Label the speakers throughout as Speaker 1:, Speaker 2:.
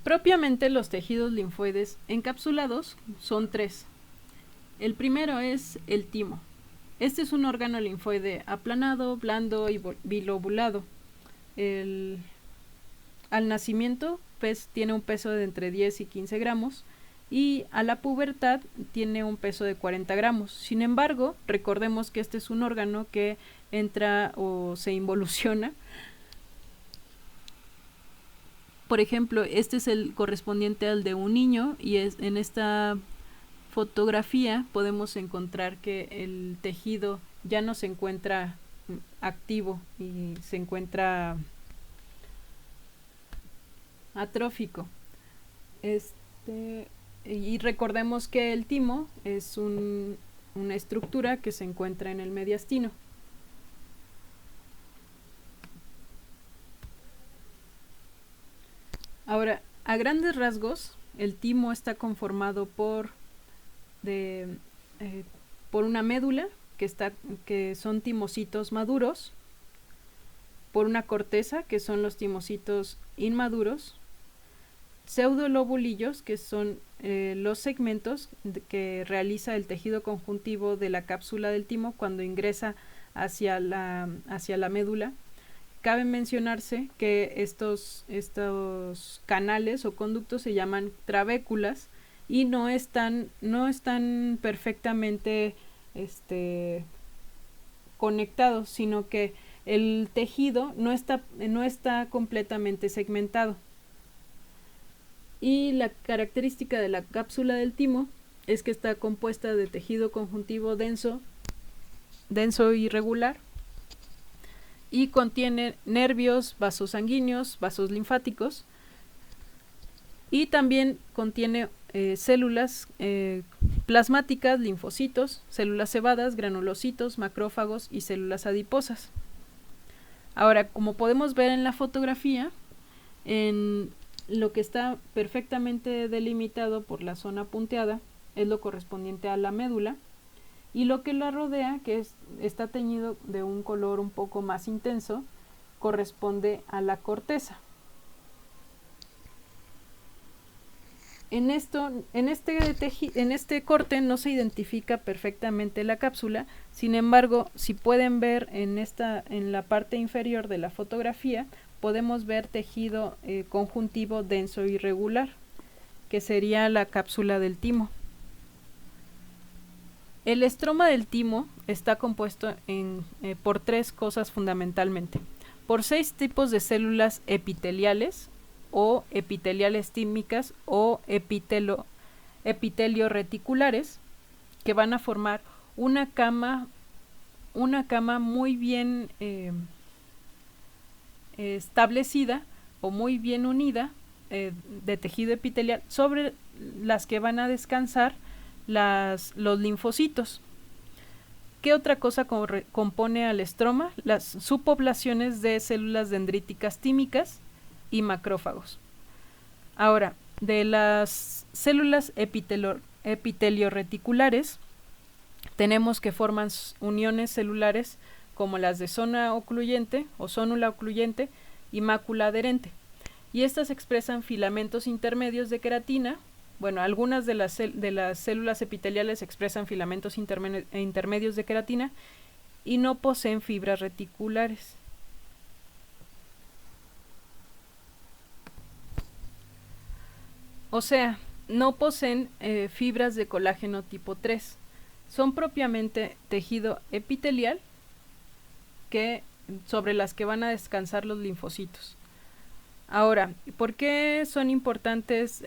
Speaker 1: Propiamente los tejidos linfoides encapsulados son tres. El primero es el timo. Este es un órgano linfoide aplanado, blando y bilobulado. Al nacimiento tiene un peso de entre 10 y 15 gramos y a la pubertad tiene un peso de 40 gramos. Sin embargo, recordemos que este es un órgano que entra o se involuciona. Por ejemplo, este es el correspondiente al de un niño y en esta fotografía podemos encontrar que el tejido ya no se encuentra activo y se encuentra atrófico. Y recordemos que el timo es una estructura que se encuentra en el mediastino. Ahora, a grandes rasgos, el timo está conformado por una médula, que son timocitos maduros, por una corteza, que son los timocitos inmaduros, pseudolobulillos, que son los segmentos que realiza el tejido conjuntivo de la cápsula del timo cuando ingresa hacia la médula. Cabe mencionarse que estos canales o conductos se llaman trabéculas y no están perfectamente conectados, sino que el tejido no está completamente segmentado. Y la característica de la cápsula del timo es que está compuesta de tejido conjuntivo denso y regular, y contiene nervios, vasos sanguíneos, vasos linfáticos, y también contiene células plasmáticas, linfocitos, células cebadas, granulocitos, macrófagos y células adiposas. Ahora, como podemos ver en la fotografía, en lo que está perfectamente delimitado por la zona punteada es lo correspondiente a la médula, y lo que la rodea, que está teñido de un color un poco más intenso, corresponde a la corteza. En este corte no se identifica perfectamente la cápsula. Sin embargo, si pueden ver en la parte inferior de la fotografía, podemos ver tejido conjuntivo denso y regular, que sería la cápsula del timo. El estroma del timo está compuesto por tres cosas fundamentalmente: por 6 tipos de células epiteliales o epiteliales tímicas o epitelio reticulares, que van a formar una cama muy bien establecida o muy bien unida de tejido epitelial, sobre las que van a descansar los linfocitos. ¿Qué otra cosa compone al estroma? Las subpoblaciones de células dendríticas tímicas y macrófagos. Ahora, de las células epitelio reticulares, tenemos que forman uniones celulares como las de zona ocluyente o zónula ocluyente y mácula adherente, y estas expresan filamentos intermedios de queratina. Bueno, algunas de las células epiteliales expresan filamentos intermedios de queratina y no poseen fibras reticulares. O sea, no poseen fibras de colágeno tipo 3. Son propiamente tejido epitelial sobre las que van a descansar los linfocitos. Ahora, ¿por qué son importantes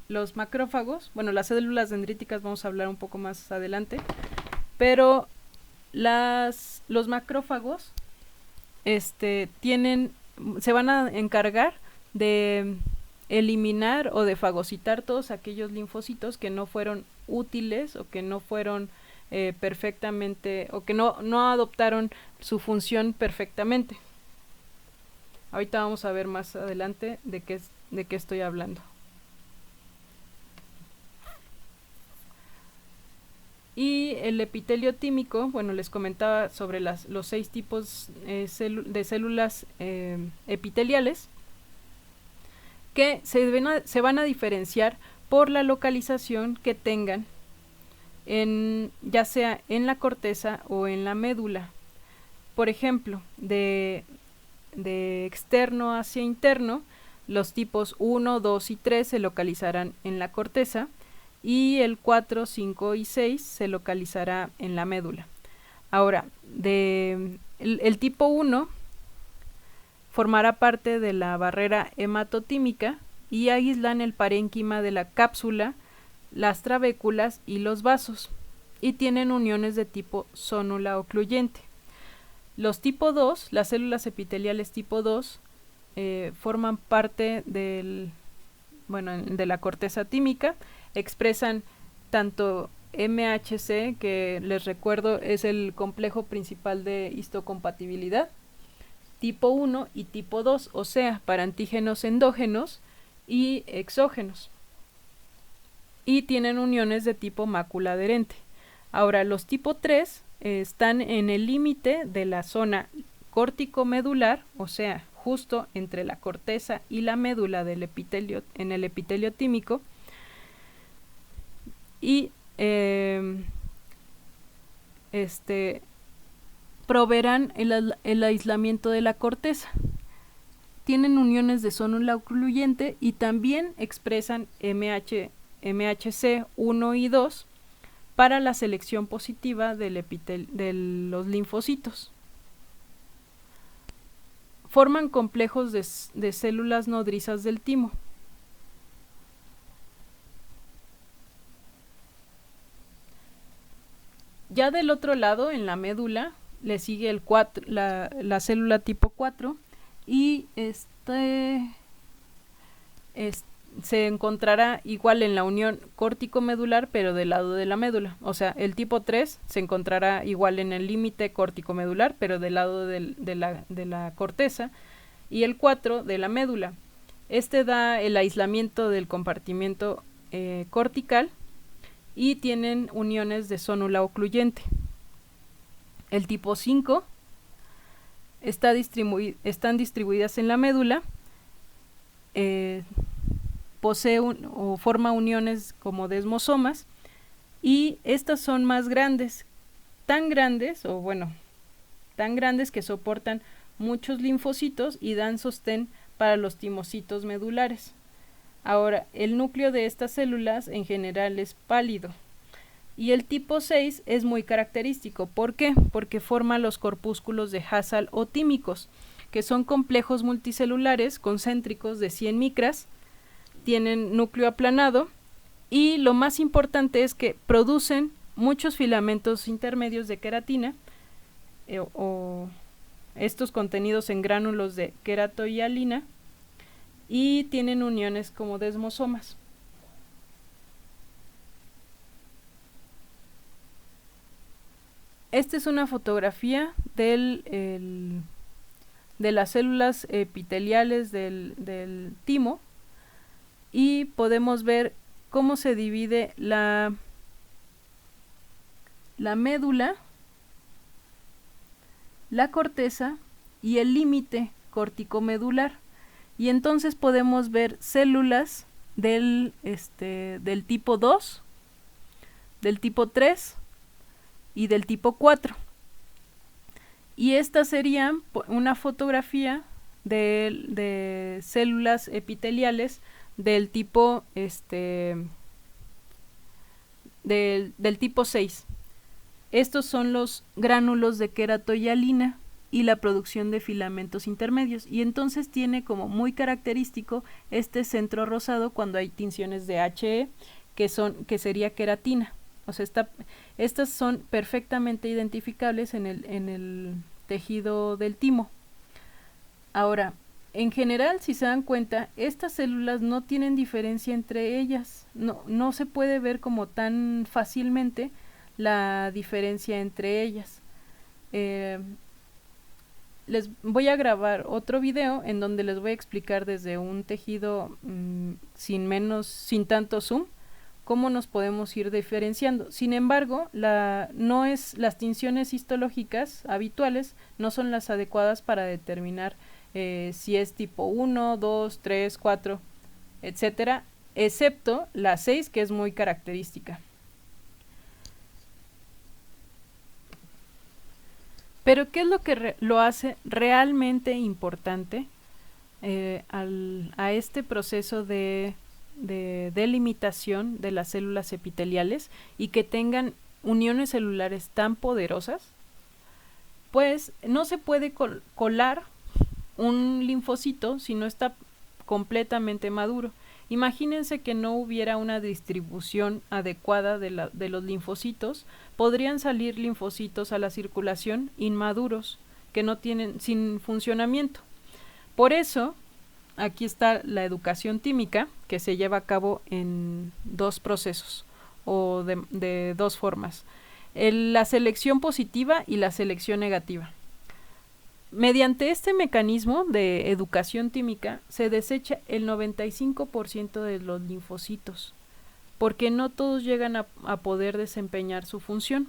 Speaker 1: los macrófagos? Bueno, las células dendríticas vamos a hablar un poco más adelante, pero los macrófagos se van a encargar de eliminar o de fagocitar todos aquellos linfocitos que no fueron útiles o que no fueron perfectamente, o que no adoptaron su función perfectamente. Ahorita vamos a ver más adelante de qué estoy hablando. Y el epitelio tímico, bueno, les comentaba sobre los 6 tipos de células epiteliales. que se van a diferenciar por la localización que tengan, ya sea en la corteza o en la médula. Por ejemplo, de externo hacia interno, los tipos 1, 2 y 3 se localizarán en la corteza y el 4, 5 y 6 se localizará en la médula. Ahora, el tipo 1 formará parte de la barrera hematotímica y aíslan el parénquima de la cápsula, las trabéculas y los vasos, y tienen uniones de tipo zónula ocluyente. Los tipo 2, las células epiteliales tipo 2, forman parte de la corteza tímica, expresan tanto MHC, que les recuerdo es el complejo principal de histocompatibilidad, tipo 1 y tipo 2, o sea, para antígenos endógenos y exógenos, y tienen uniones de tipo mácula adherente. Ahora, los tipo 3 están en el límite de la zona córtico-medular, o sea, justo entre la corteza y la médula del epitelio, en el epitelio tímico, y proveerán el aislamiento de la corteza. Tienen uniones de zónula ocluyente y también expresan MHC 1 y 2 para la selección positiva de los linfocitos. Forman complejos de células nodrizas del timo. Ya del otro lado, en la médula, le sigue la célula tipo 4 y se encontrará igual en la unión córtico-medular, pero del lado de la médula. O sea, el tipo 3 se encontrará igual en el límite córtico-medular, pero del lado de la corteza, y el 4 de la médula. Da el aislamiento del compartimiento cortical y tienen uniones de zónula ocluyente. El tipo 5 están distribuidas en la médula, posee o forma uniones como desmosomas, y estas son más grandes, tan grandes que soportan muchos linfocitos y dan sostén para los timocitos medulares. Ahora, el núcleo de estas células en general es pálido. Y el tipo 6 es muy característico. ¿Por qué? Porque forma los corpúsculos de Hasal o tímicos, que son complejos multicelulares concéntricos de 100 micras, tienen núcleo aplanado, y lo más importante es que producen muchos filamentos intermedios de queratina, o estos contenidos en gránulos de queratohialina, y tienen uniones como desmosomas. Esta es una fotografía de las células epiteliales del timo, y podemos ver cómo se divide la médula, la corteza y el límite corticomedular. Y entonces podemos ver células del tipo 2, del tipo 3 y del tipo 4. Y esta sería una fotografía de células epiteliales del tipo del tipo 6. Estos son los gránulos de queratohialina y la producción de filamentos intermedios, y entonces tiene como muy característico este centro rosado cuando hay tinciones de HE, que sería queratina. O sea, estas son perfectamente identificables en el tejido del timo. Ahora, en general, si se dan cuenta, estas células no tienen diferencia entre ellas. No se puede ver como tan fácilmente la diferencia entre ellas. Les voy a grabar otro video en donde les voy a explicar desde un tejido sin tanto zoom cómo nos podemos ir diferenciando. Sin embargo, las tinciones histológicas habituales no son las adecuadas para determinar si es tipo 1, 2, 3, 4, etcétera, excepto la 6, que es muy característica. Pero ¿qué es lo que lo hace realmente importante a este proceso de delimitación de las células epiteliales y que tengan uniones celulares tan poderosas? Pues no se puede colar un linfocito si no está completamente maduro. Imagínense que no hubiera una distribución adecuada de los linfocitos, podrían salir linfocitos a la circulación inmaduros, que no tienen, sin funcionamiento. Por eso, aquí está la educación tímica, que se lleva a cabo en dos procesos, o de dos formas. La selección positiva y la selección negativa. Mediante este mecanismo de educación tímica se desecha el 95% de los linfocitos, porque no todos llegan a poder desempeñar su función.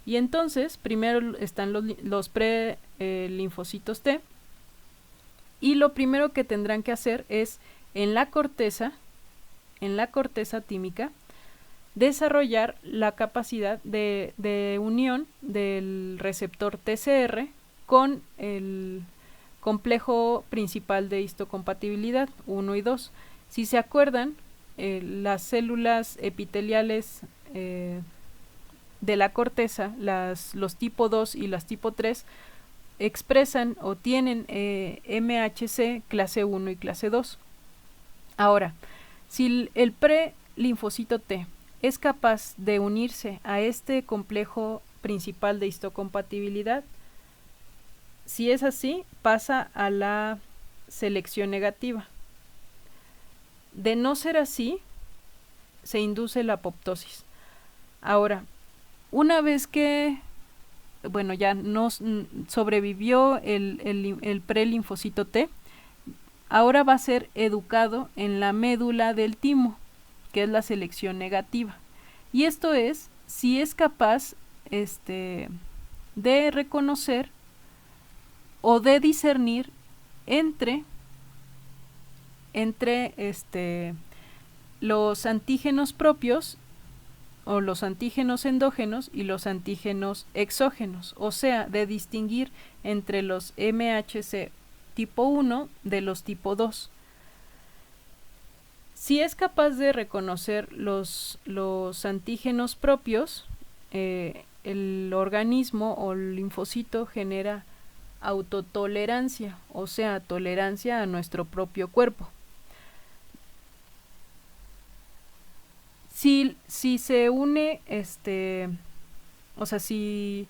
Speaker 1: Y entonces, primero están los pre-linfocitos T, y lo primero que tendrán que hacer es, en la corteza tímica, desarrollar la capacidad de unión del receptor TCR con el complejo principal de histocompatibilidad 1 y 2. Si se acuerdan, las células epiteliales de la corteza, los tipo 2 y las tipo 3, expresan o tienen MHC clase 1 y clase 2. Ahora, si el pre-linfocito T es capaz de unirse a este complejo principal de histocompatibilidad, si es así, pasa a la selección negativa. De no ser así, se induce la apoptosis. Ahora, una vez que, bueno, ya no sobrevivió el prelinfocito T, ahora va a ser educado en la médula del timo, que es la selección negativa. Y esto es si es capaz de reconocer o de discernir entre los antígenos propios o los antígenos endógenos y los antígenos exógenos, o sea, de distinguir entre los MHC tipo 1 de los tipo 2. Si es capaz de reconocer los antígenos propios, el organismo o el linfocito genera autotolerancia, o sea, tolerancia a nuestro propio cuerpo. Si se une, o sea, si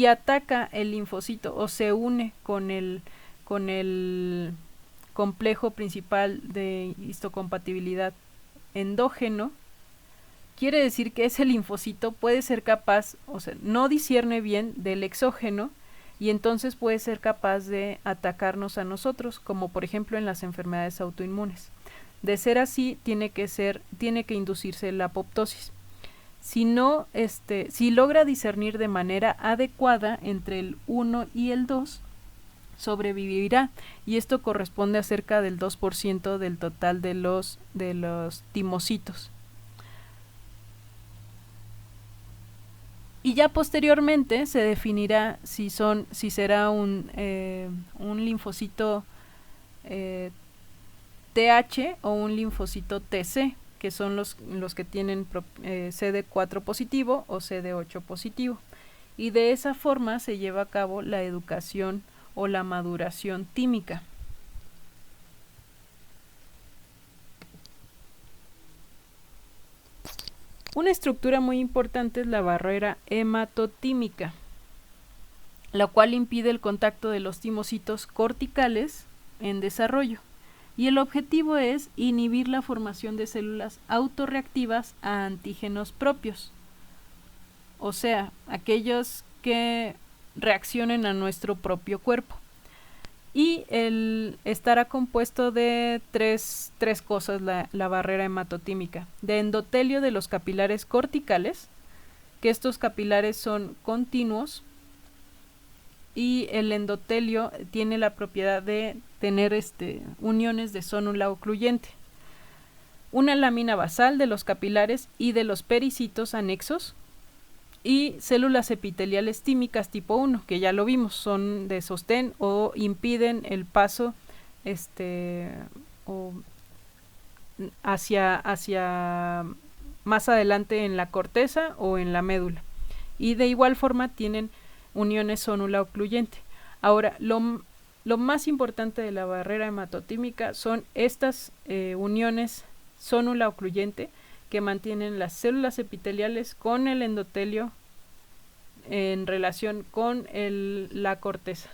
Speaker 1: ataca el linfocito o se une con el complejo principal de histocompatibilidad endógeno, quiere decir que ese linfocito puede ser capaz, o sea, no discierne bien del exógeno, y entonces puede ser capaz de atacarnos a nosotros, como por ejemplo en las enfermedades autoinmunes. De ser así, tiene que inducirse la apoptosis. Si no, si logra discernir de manera adecuada entre el 1 y el 2, sobrevivirá, y esto corresponde a cerca del 2% del total de los timocitos. Y ya posteriormente se definirá si será un linfocito TH o un linfocito TC, que son los que tienen CD4 positivo o CD8 positivo. Y de esa forma se lleva a cabo la educación o la maduración tímica. Una estructura muy importante es la barrera hematotímica, la cual impide el contacto de los timocitos corticales en desarrollo, y el objetivo es inhibir la formación de células autorreactivas a antígenos propios, o sea, aquellos que reaccionen a nuestro propio cuerpo. Y estará compuesto de tres cosas la barrera hematotímica: de endotelio de los capilares corticales, que estos capilares son continuos, y el endotelio tiene la propiedad de tener uniones de zónula ocluyente. una lámina basal de los capilares y de los pericitos anexos, y células epiteliales tímicas tipo 1, que ya lo vimos, son de sostén o impiden el paso o hacia más adelante en la corteza o en la médula. Y de igual forma tienen uniones sonula ocluyente. Ahora, lo más importante de la barrera hematotímica son estas uniones sonula ocluyente que mantienen las células epiteliales con el endotelio en relación con la corteza.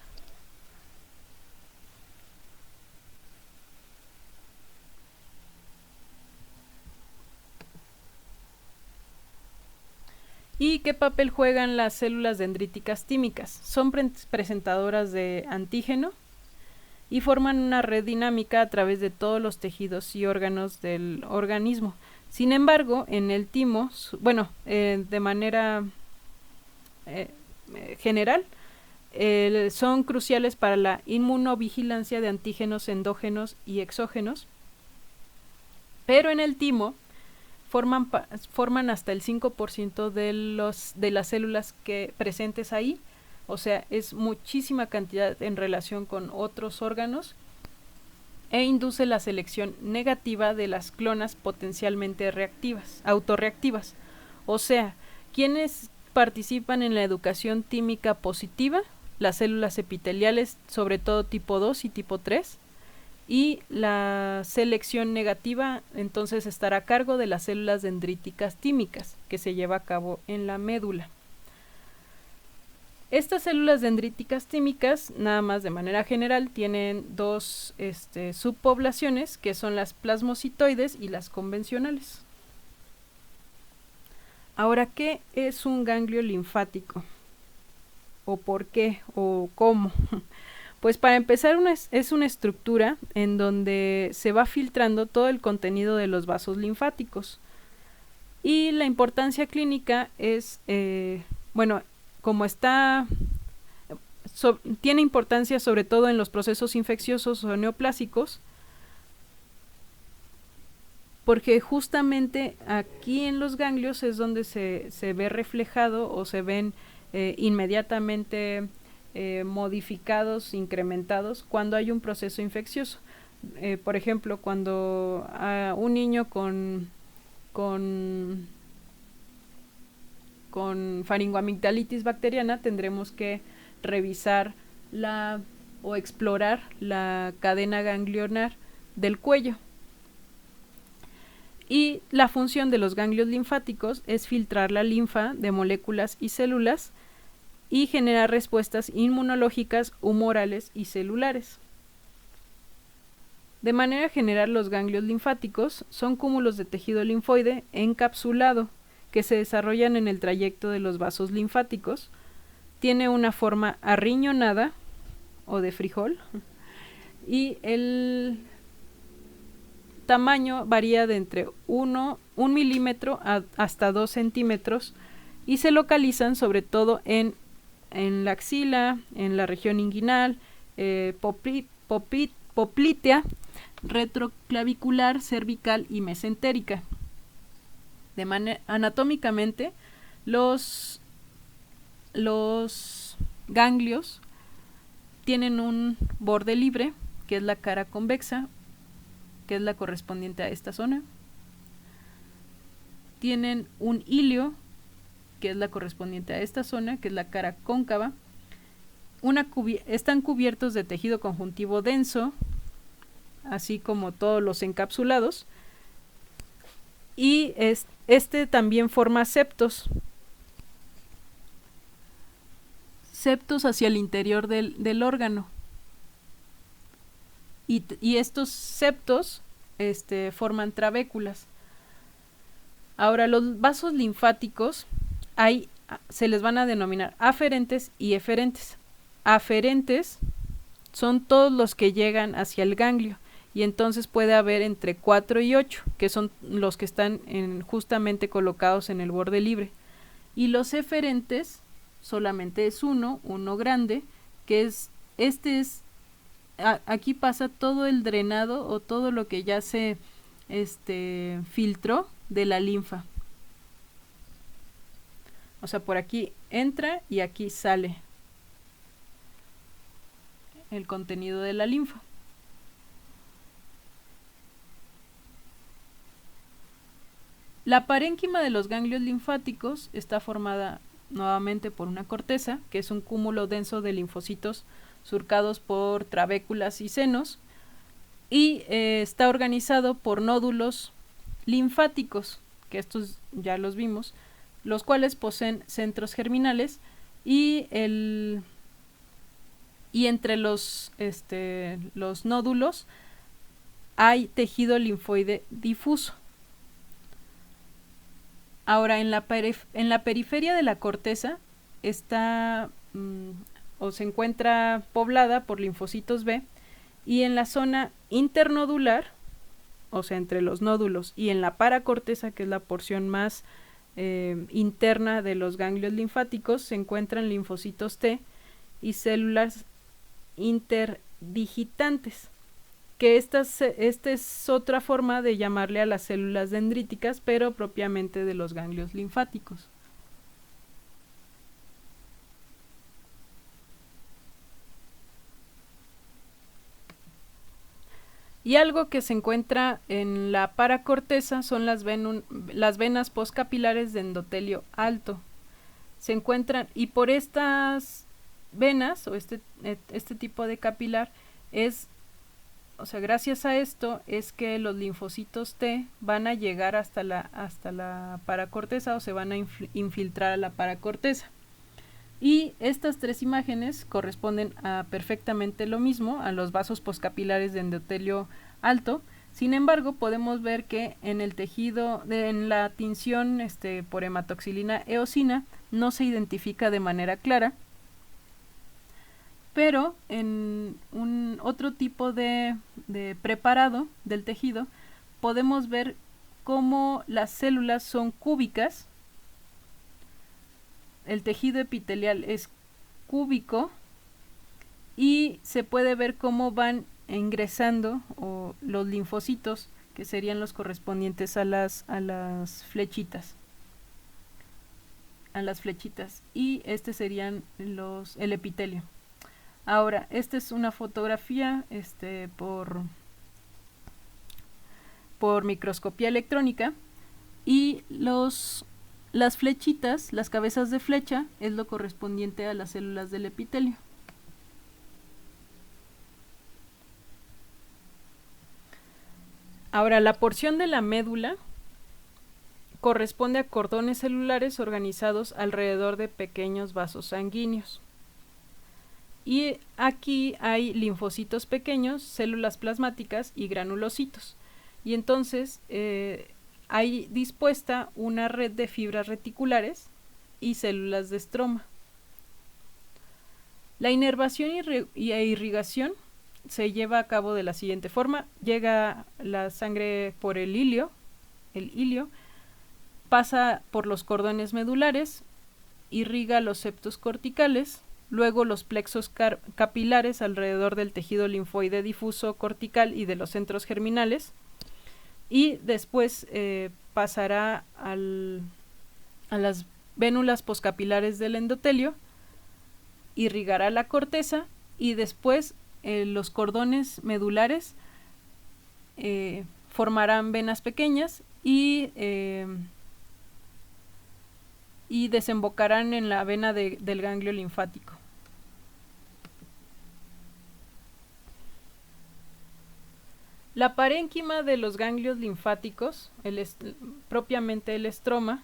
Speaker 1: ¿Y qué papel juegan las células dendríticas tímicas? Son presentadoras de antígeno y forman una red dinámica a través de todos los tejidos y órganos del organismo. Sin embargo, en el timo, de manera general, son cruciales para la inmunovigilancia de antígenos endógenos y exógenos, pero en el timo forman hasta el 5% de las células presentes ahí, o sea, es muchísima cantidad en relación con otros órganos, e induce la selección negativa de las clonas potencialmente autorreactivas. O sea, quienes participan en la educación tímica positiva, las células epiteliales, sobre todo tipo 2 y tipo 3, y la selección negativa entonces estará a cargo de las células dendríticas tímicas, que se lleva a cabo en la médula. Estas células dendríticas tímicas, nada más de manera general, tienen dos subpoblaciones, que son las plasmocitoides y las convencionales. Ahora, ¿qué es un ganglio linfático? ¿O por qué? ¿O cómo? Pues para empezar es una estructura en donde se va filtrando todo el contenido de los vasos linfáticos. Y la importancia clínica es, tiene importancia sobre todo en los procesos infecciosos o neoplásicos, porque justamente aquí en los ganglios es donde se ve reflejado o se ven inmediatamente modificados, incrementados cuando hay un proceso infeccioso. Por ejemplo, cuando a un niño con faringoamigdalitis bacteriana tendremos que revisar o explorar la cadena ganglionar del cuello. Y la función de los ganglios linfáticos es filtrar la linfa de moléculas y células y generar respuestas inmunológicas, humorales y celulares. De manera general, los ganglios linfáticos son cúmulos de tejido linfoide encapsulado que se desarrollan en el trayecto de los vasos linfáticos. Tiene una forma arriñonada o de frijol y el tamaño varía de entre 1 milímetro hasta 2 centímetros y se localizan sobre todo en la axila, en la región inguinal, poplitea, retroclavicular, cervical y mesentérica. Anatómicamente, los ganglios tienen un borde libre, que es la cara convexa, que es la correspondiente a esta zona. Tienen un hilio, que es la correspondiente a esta zona, que es la cara cóncava. Están cubiertos de tejido conjuntivo denso, así como todos los encapsulados. Y también forma septos. Septos hacia el interior del órgano. Y estos septos forman trabéculas. Ahora, los vasos linfáticos se les van a denominar aferentes y eferentes. Aferentes son todos los que llegan hacia el ganglio, y entonces puede haber entre 4 y 8, que son los que están justamente colocados en el borde libre. Y los eferentes solamente es uno grande, que es aquí pasa todo el drenado o todo lo que ya se filtro de la linfa. O sea, por aquí entra y aquí sale el contenido de la linfa. La parénquima de los ganglios linfáticos está formada nuevamente por una corteza, que es un cúmulo denso de linfocitos surcados por trabéculas y senos, y está organizado por nódulos linfáticos, que estos ya los vimos, los cuales poseen centros germinales y entre los nódulos hay tejido linfoide difuso. Ahora, en la periferia de la corteza está o se encuentra poblada por linfocitos B, y en la zona internodular, o sea, entre los nódulos, y en la paracorteza, que es la porción más interna de los ganglios linfáticos, se encuentran linfocitos T y células interdigitantes, que esta es otra forma de llamarle a las células dendríticas, pero propiamente de los ganglios linfáticos. Y algo que se encuentra en la paracorteza son las venas postcapilares de endotelio alto. Se encuentran, y por estas venas, o este tipo de capilar, o sea, gracias a esto es que los linfocitos T van a llegar hasta la paracorteza, o se van a infiltrar a la paracorteza. Y estas tres imágenes corresponden a perfectamente lo mismo, a los vasos postcapilares de endotelio alto. Sin embargo, podemos ver que en el tejido, en la tinción por hematoxilina eosina, no se identifica de manera clara, pero en un otro tipo de preparado del tejido podemos ver cómo las células son cúbicas. El tejido epitelial es cúbico y se puede ver cómo van ingresando los linfocitos, que serían los correspondientes a las flechitas. Y serían el epitelio. Ahora, esta es una fotografía por microscopía electrónica, y las flechitas, las cabezas de flecha, es lo correspondiente a las células del epitelio. Ahora, la porción de la médula corresponde a cordones celulares organizados alrededor de pequeños vasos sanguíneos. Y aquí hay linfocitos pequeños, células plasmáticas y granulocitos. Y entonces hay dispuesta una red de fibras reticulares y células de estroma. La inervación y irrigación se lleva a cabo de la siguiente forma: llega la sangre por el ilio, pasa por los cordones medulares, irriga los septos corticales, luego los plexos capilares alrededor del tejido linfoide difuso cortical y de los centros germinales, y después pasará a las vénulas poscapilares del endotelio, irrigará la corteza, y después los cordones medulares formarán venas pequeñas y desembocarán en la vena del ganglio linfático. La parénquima de los ganglios linfáticos, propiamente el estroma,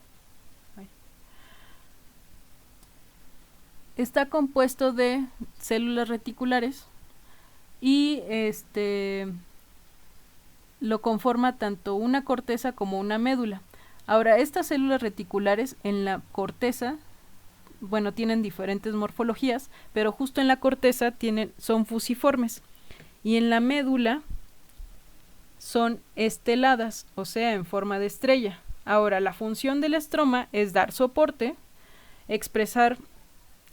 Speaker 1: está compuesto de células reticulares y lo conforma tanto una corteza como una médula. Ahora, estas células reticulares en la corteza, tienen diferentes morfologías, pero justo en la corteza son fusiformes, y en la médula son esteladas, o sea, en forma de estrella. Ahora, la función del estroma es dar soporte, expresar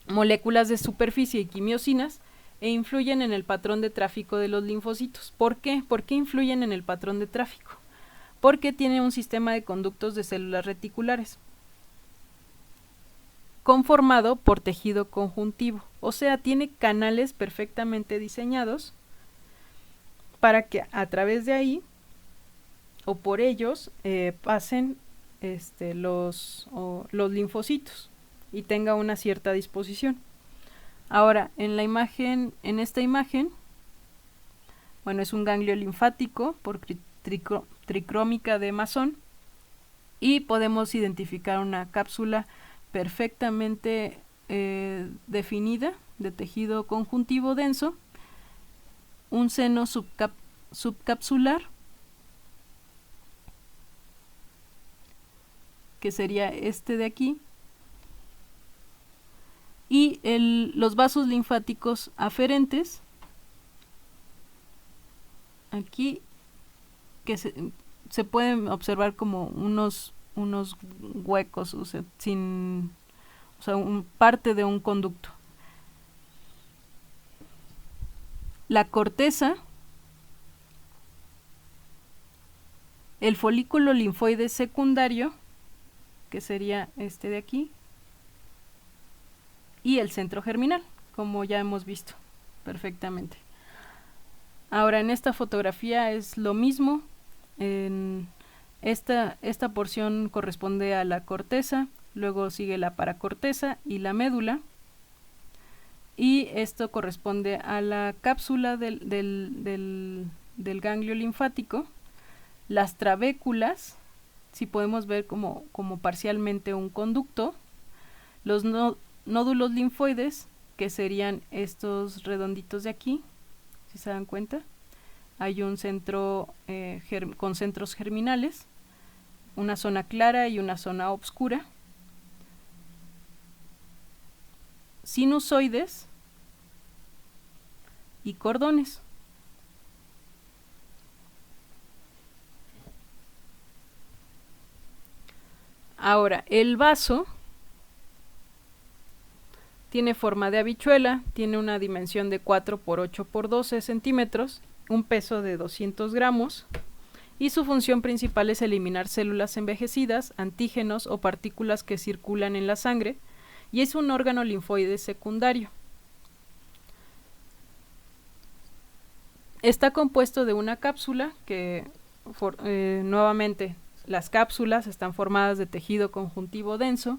Speaker 1: moléculas de superficie y quimiosinas, e influyen en el patrón de tráfico de los linfocitos. ¿Por qué? ¿Por qué influyen en el patrón de tráfico? porque tiene un sistema de conductos de células reticulares conformado por tejido conjuntivo, o sea, tiene canales perfectamente diseñados para que a través de ahí o por ellos pasen los linfocitos y tenga una cierta disposición. Ahora, en esta imagen, bueno, es un ganglio linfático por tricrómica de Masson y podemos identificar una cápsula perfectamente definida de tejido conjuntivo denso, un seno subcapsular, que sería este de aquí, y los vasos linfáticos aferentes, aquí, que se pueden observar como unos huecos, o sea, parte de un conducto. La corteza, el folículo linfoide secundario, que sería este de aquí, y el centro germinal, como ya hemos visto perfectamente. Ahora, en esta fotografía es lo mismo. Esta porción corresponde a la corteza, luego sigue la paracorteza y la médula, y esto corresponde a la cápsula del ganglio linfático. Las trabéculas, si podemos ver como parcialmente un conducto, los nódulos linfoides, que serían estos redonditos de aquí, si se dan cuenta, hay un centro con centros germinales, una zona clara y una zona oscura. Sinusoides y cordones. Ahora, el vaso tiene forma de habichuela, tiene una dimensión de 4 por 8 por 12 centímetros, un peso de 200 gramos, y su función principal es eliminar células envejecidas, antígenos o partículas que circulan en la sangre, y es un órgano linfoide secundario. Está compuesto de una cápsula que, nuevamente, las cápsulas están formadas de tejido conjuntivo denso,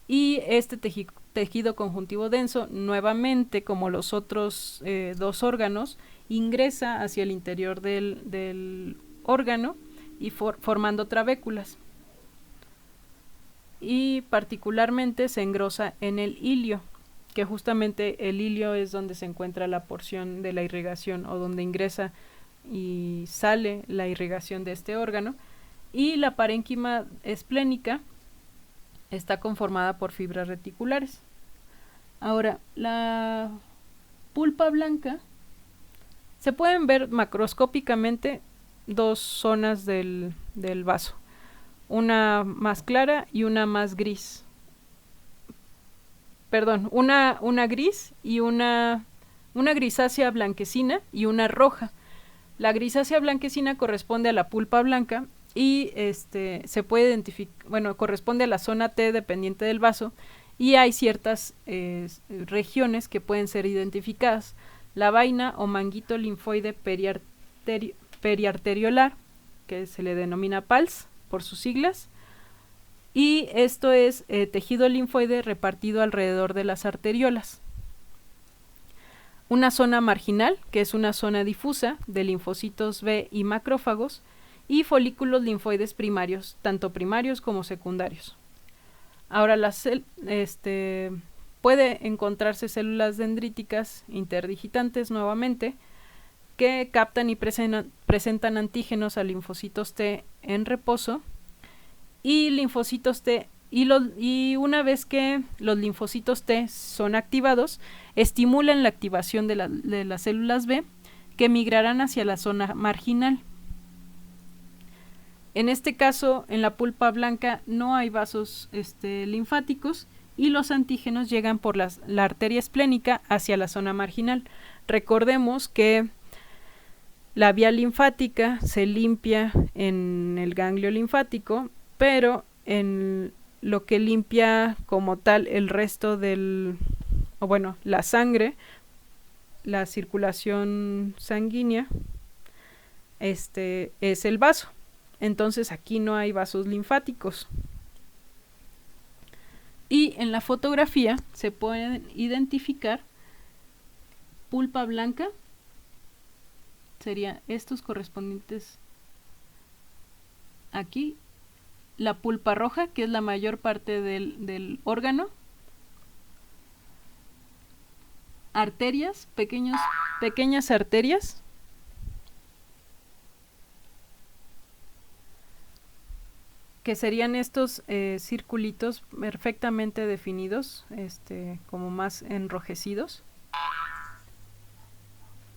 Speaker 1: y este tejido conjuntivo denso, nuevamente, como los otros dos órganos, ingresa hacia el interior del órgano y formando trabéculas. Y particularmente se engrosa en el hilio, que justamente el hilio es donde se encuentra la porción de la irrigación, o donde ingresa y sale la irrigación de este órgano. Y la parénquima esplénica está conformada por fibras reticulares. Ahora, la pulpa blanca, se pueden ver macroscópicamente dos zonas del vaso, una más clara y una más gris. Perdón, una gris y una grisácea blanquecina y una roja. La grisácea blanquecina corresponde a la pulpa blanca y se puede identificar, bueno, corresponde a la zona T dependiente del vaso, y hay ciertas regiones que pueden ser identificadas: la vaina o manguito linfoide periarteriolar, que se le denomina PALS por sus siglas, y esto es tejido linfoide repartido alrededor de las arteriolas. Una zona marginal, que es una zona difusa de linfocitos B y macrófagos, y folículos linfoides primarios, tanto primarios como secundarios. Ahora, puede encontrarse células dendríticas interdigitantes nuevamente, que captan y presentan antígenos a linfocitos T en reposo, y linfocitos T, y una vez que los linfocitos T son activados, estimulan la activación de las células B, que migrarán hacia la zona marginal. En este caso, en la pulpa blanca no hay vasos linfáticos, y los antígenos llegan por la arteria esplénica hacia la zona marginal. Recordemos que La vía linfática se limpia en el ganglio linfático, pero en lo que limpia como tal el resto la sangre, la circulación sanguínea, es el vaso. Entonces aquí no hay vasos linfáticos. Y en la fotografía se pueden identificar pulpa blanca, serían estos correspondientes aquí, la pulpa roja, que es la mayor parte del órgano, arterias, pequeñas arterias, que serían estos circulitos perfectamente definidos, como más enrojecidos.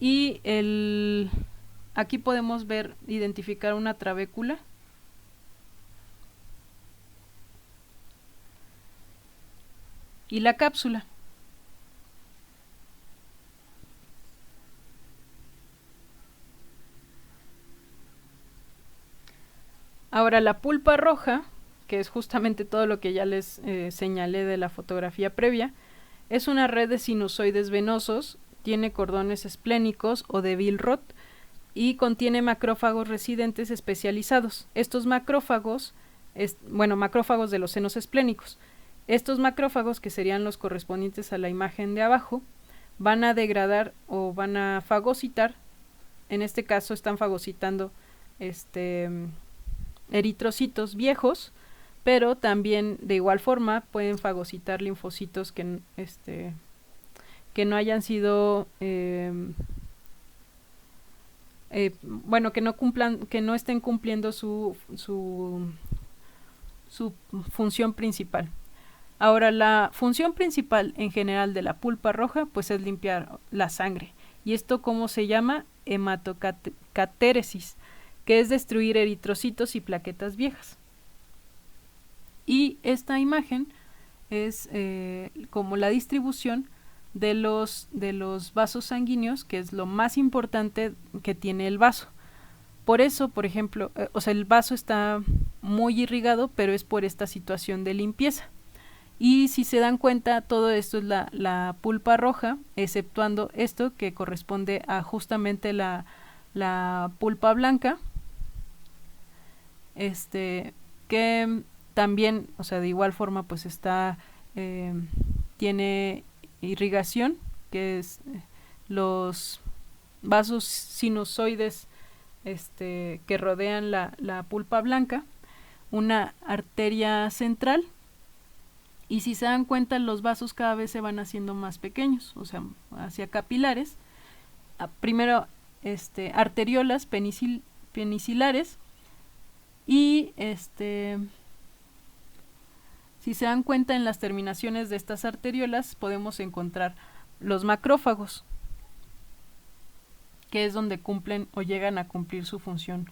Speaker 1: Y aquí podemos identificar una trabécula. Y la cápsula. Ahora la pulpa roja, que es justamente todo lo que ya les señalé de la fotografía previa, es una red de sinusoides venosos, tiene cordones esplénicos o de Billroth y contiene macrófagos residentes especializados. Estos macrófagos, macrófagos de los senos esplénicos. Estos macrófagos, que serían los correspondientes a la imagen de abajo, van a degradar o van a fagocitar, en este caso están fagocitando eritrocitos viejos, pero también de igual forma pueden fagocitar linfocitos que no hayan sido que no estén cumpliendo su función principal. Ahora, la función principal en general de la pulpa roja pues es limpiar la sangre. ¿Y esto cómo se llama? Hematocatéresis, que es destruir eritrocitos y plaquetas viejas. Y esta imagen es como la distribución de los vasos sanguíneos, que es lo más importante que tiene el vaso. Por eso, por ejemplo, el vaso está muy irrigado, pero es por esta situación de limpieza. Y si se dan cuenta, todo esto es la pulpa roja, exceptuando esto que corresponde a justamente la pulpa blanca, que también, de igual forma, pues tiene irrigación, que es los vasos sinusoides que rodean la pulpa blanca, una arteria central, y si se dan cuenta, los vasos cada vez se van haciendo más pequeños, hacia capilares. Primero arteriolas penicilares, y si se dan cuenta, en las terminaciones de estas arteriolas podemos encontrar los macrófagos, que es donde cumplen o llegan a cumplir su función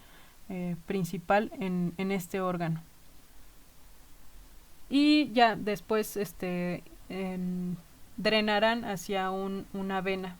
Speaker 1: principal en este órgano. Y ya después drenarán hacia una vena.